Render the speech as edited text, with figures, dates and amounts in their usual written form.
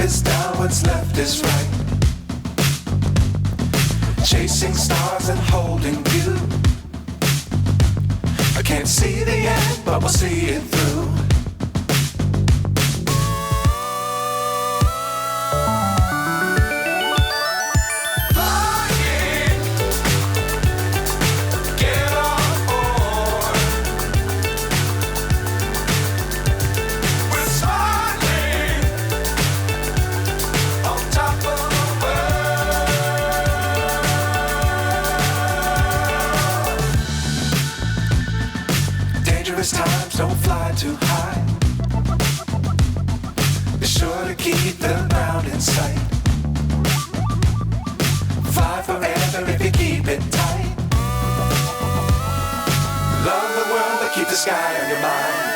is down, what's left is right. Chasing stars and holding you. I can't see the end, but we'll see it through. Times don't fly too high. Be sure to keep the ground in sight. Fly forever if you keep it tight. Love the world, but keep the sky on your mind.